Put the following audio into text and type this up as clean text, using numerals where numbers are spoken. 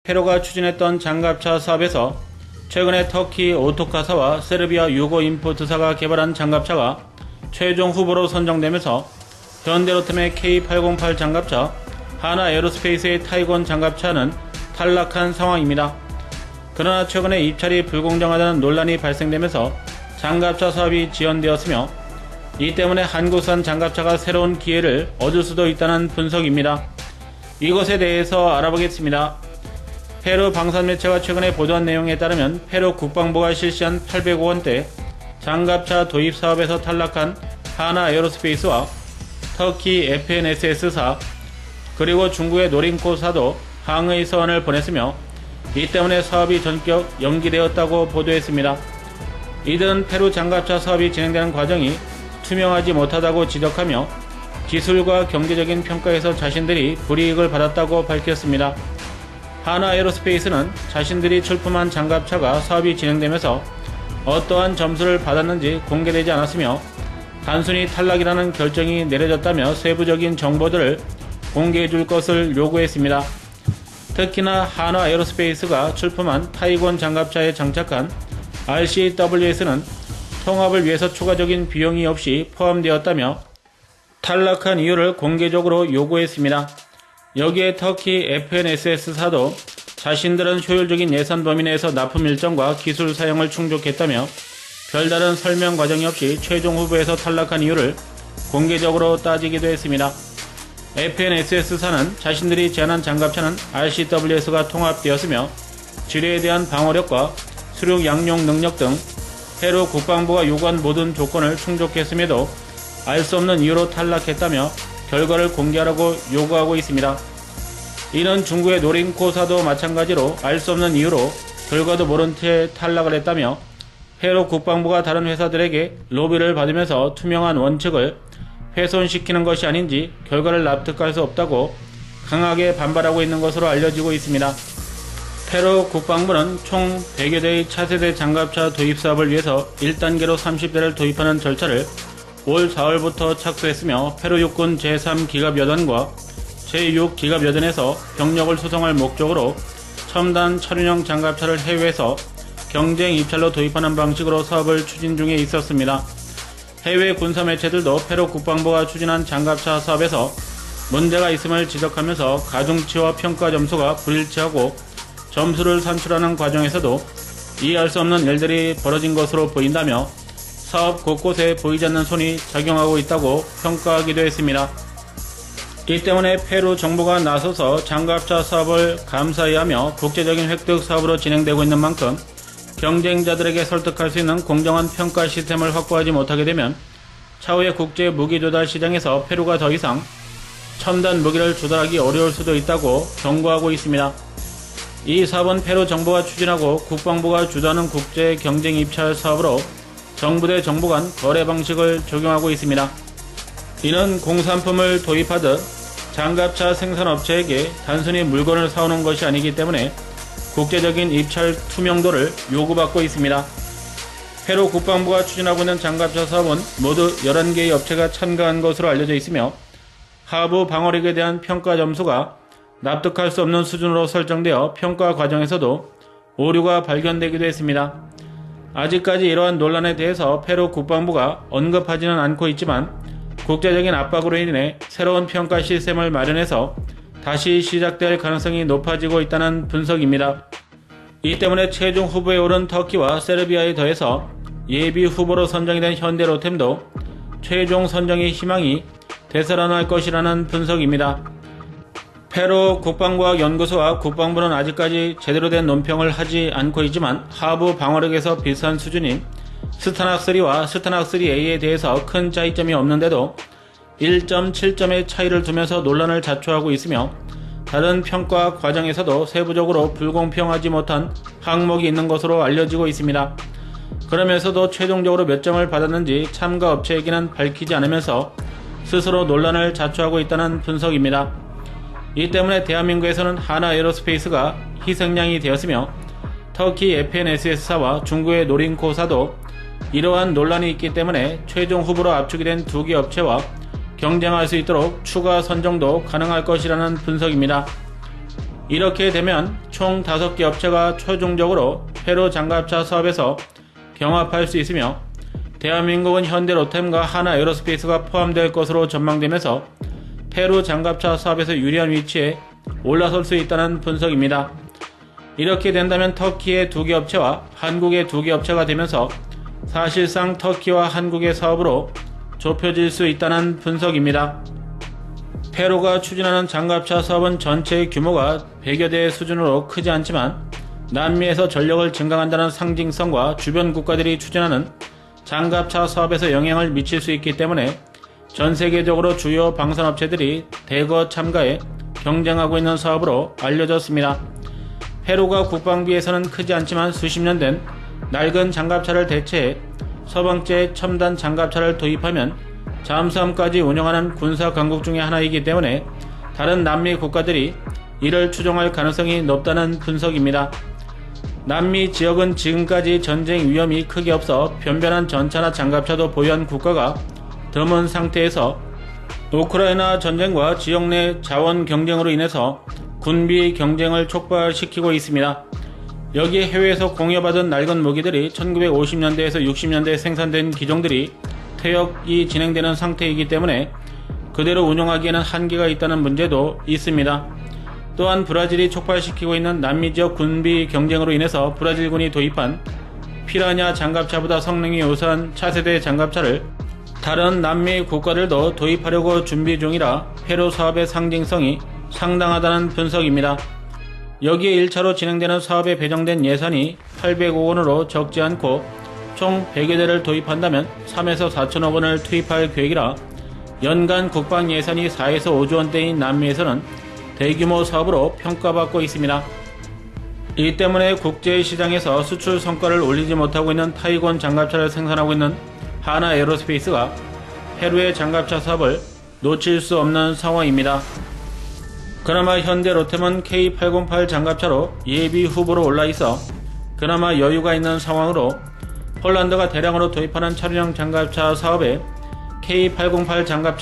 페루가 추진했던 장갑차 사업에서 최근에 터키 오토카사와 세르비아 유고 임포트사가 개발한 장갑차가 최종 후보로 선정되면서 현대로템의 K808 장갑차, 하나 에어로스페이스의 타이건 장갑차는 탈락한 상황입니다. 그러나 최근에 입찰이 불공정하다는 논란이 발생되면서 장갑차 사업이 지연되었으며 이 때문에 한국산 장갑차가 새로운 기회를 얻을 수도 있다는 분석입니다. 이것에 대해서 알아보겠습니다. 페루 방산매체가 최근에 보도한 내용에 따르면 페루 국방부가 실시한 800억 원대 장갑차 도입 사업에서 탈락한 하나 에어로스페이스와 터키 FNSS사 그리고 중국의 노린코사도 항의 서한을 보냈으며 이 때문에 사업이 전격 연기되었다고 보도했습니다. 이들은 페루 장갑차 사업이 진행되는 과정이 투명하지 못하다고 지적하며 기술과 경제적인 평가에서 자신들이 불이익을 받았다고 밝혔습니다. 하나 에어로스페이스는 자신들이 출품한 장갑차가 사업이 진행되면서 어떠한 점수를 받았는지 공개되지 않았으며 단순히 탈락이라는 결정이 내려졌다며 세부적인 정보들을 공개해 줄 것을 요구했습니다. 특히나 하나 에어로스페이스가 출품한 타이건 장갑차에 장착한 RCWS는 통합을 위해서 추가적인 비용이 없이 포함되었다며 탈락한 이유를 공개적으로 요구했습니다. 여기에 터키 FNSS사도 자신들은 효율적인 예산 범위 내에서 납품 일정과 기술 사용을 충족했다며 별다른 설명 과정이 없이 최종 후보에서 탈락한 이유를 공개적으로 따지기도 했습니다. FNSS사는 자신들이 제안한 장갑차는 RCWS가 통합되었으며 지뢰에 대한 방어력과 수륙 양용 능력 등 페루 국방부가 요구한 모든 조건을 충족했음에도 알 수 없는 이유로 탈락했다며 결과를 공개하라고 요구하고 있습니다. 이는 중국의 노린코사도 마찬가지로 알 수 없는 이유로 결과도 모른 채 탈락을 했다며 페루 국방부가 다른 회사들에게 로비를 받으면서 투명한 원칙을 훼손시키는 것이 아닌지 결과를 납득할 수 없다고 강하게 반발하고 있는 것으로 알려지고 있습니다. 페루 국방부는 총 100여 대의 차세대 장갑차 도입 사업을 위해서 1단계로 30대를 도입하는 절차를 올 4월부터 착수했으며 페루 육군 제3기갑여단과 제6기갑여단에서 병력을 수송할 목적으로 첨단 차륜형 장갑차를 해외에서 경쟁 입찰로 도입하는 방식으로 사업을 추진 중에 있었습니다. 해외 군사 매체들도 페루 국방부가 추진한 장갑차 사업에서 문제가 있음을 지적하면서 가중치와 평가 점수가 불일치하고 점수를 산출하는 과정에서도 이해할 수 없는 일들이 벌어진 것으로 보인다며 사업 곳곳에 보이지 않는 손이 작용하고 있다고 평가하기도 했습니다. 이 때문에 페루 정부가 나서서 장갑차 사업을 감사히 하며 국제적인 획득 사업으로 진행되고 있는 만큼 경쟁자들에게 설득할 수 있는 공정한 평가 시스템을 확보하지 못하게 되면 차후의 국제 무기 조달 시장에서 페루가 더 이상 첨단 무기를 조달하기 어려울 수도 있다고 경고하고 있습니다. 이 사업은 페루 정부가 추진하고 국방부가 주도하는 국제 경쟁 입찰 사업으로 정부 대 정부 간 거래 방식을 적용하고 있습니다. 이는 공산품을 도입하듯 장갑차 생산업체에게 단순히 물건을 사오는 것이 아니기 때문에 국제적인 입찰 투명도를 요구받고 있습니다. 페루 국방부가 추진하고 있는 장갑차 사업은 모두 11개의 업체가 참가한 것으로 알려져 있으며 하부 방어력에 대한 평가 점수가 납득할 수 없는 수준으로 설정되어 평가 과정에서도 오류가 발견되기도 했습니다. 아직까지 이러한 논란에 대해서 페루 국방부가 언급하지는 않고 있지만 국제적인 압박으로 인해 새로운 평가 시스템을 마련해서 다시 시작될 가능성이 높아지고 있다는 분석입니다. 이 때문에 최종 후보에 오른 터키와 세르비아에 더해서 예비 후보로 선정이 된 현대로템도 최종 선정의 희망이 되살아날 것이라는 분석입니다. 페루 국방과학연구소와 국방부는 아직까지 제대로 된 논평을 하지 않고 있지만 하부 방어력에서 비슷한 수준인 스타낙3와 스타낙3A에 대해서 큰 차이점이 없는데도 1.7점의 차이를 두면서 논란을 자초하고 있으며 다른 평가 과정에서도 세부적으로 불공평하지 못한 항목이 있는 것으로 알려지고 있습니다. 그러면서도 최종적으로 몇 점을 받았는지 참가 업체에게는 밝히지 않으면서 스스로 논란을 자초하고 있다는 분석입니다. 이 때문에 대한민국에서는 하나 에어로스페이스가 희생양이 되었으며 터키 FNSS사와 중국의 노린코사도 이러한 논란이 있기 때문에 최종 후보로 압축이 된 두 개 업체와 경쟁할 수 있도록 추가 선정도 가능할 것이라는 분석입니다. 이렇게 되면 총 5개 업체가 최종적으로 페루 장갑차 사업에서 경합할 수 있으며 대한민국은 현대로템과 하나에어로스페이스가 포함될 것으로 전망되면서 페루 장갑차 사업에서 유리한 위치에 올라설 수 있다는 분석입니다. 이렇게 된다면 터키의 2개 업체와 한국의 2개 업체가 되면서 사실상 터키와 한국의 사업으로 좁혀질 수 있다는 분석입니다. 페루가 추진하는 장갑차 사업은 전체의 규모가 100여 대 수준으로 크지 않지만 남미에서 전력을 증강한다는 상징성과 주변 국가들이 추진하는 장갑차 사업에서 영향을 미칠 수 있기 때문에 전 세계적으로 주요 방산업체들이 대거 참가해 경쟁하고 있는 사업으로 알려졌습니다. 페루가 국방비에서는 크지 않지만 수십 년 된 낡은 장갑차를 대체해 서방제 첨단 장갑차를 도입하면 잠수함까지 운영하는 군사 강국 중의 하나이기 때문에 다른 남미 국가들이 이를 추종할 가능성이 높다는 분석입니다. 남미 지역은 지금까지 전쟁 위험이 크게 없어 변변한 전차나 장갑차도 보유한 국가가 드문 상태에서 우크라이나 전쟁과 지역 내 자원 경쟁으로 인해서 군비 경쟁을 촉발시키고 있습니다. 여기에 해외에서 공여받은 낡은 무기들이 1950년대에서 60년대에 생산된 기종들이 퇴역이 진행되는 상태이기 때문에 그대로 운용하기에는 한계가 있다는 문제도 있습니다. 또한 브라질이 촉발시키고 있는 남미 지역 군비 경쟁으로 인해서 브라질군이 도입한 피라냐 장갑차보다 성능이 우수한 차세대 장갑차를 다른 남미 국가들도 도입하려고 준비 중이라 페루 사업의 상징성이 상당하다는 분석입니다. 여기에 1차로 진행되는 사업에 배정된 예산이 800억 원으로 적지 않고 총 100여 대를 도입한다면 3에서 4천억 원을 투입할 계획이라 연간 국방 예산이 4에서 5조 원대인 남미에서는 대규모 사업으로 평가받고 있습니다. 이 때문에 국제시장에서 수출 성과를 올리지 못하고 있는 타이곤 장갑차를 생산하고 있는 하나에어로스페이스가 페루의 장갑차 사업을 놓칠 수 없는 상황입니다. 그나마 현대로템은 K808 장갑차로 예비 후보로 올라있어 그나마 여유가 있는 상황으로 폴란드가 대량으로 도입하는 차량용 장갑차 사업에 K808 장갑차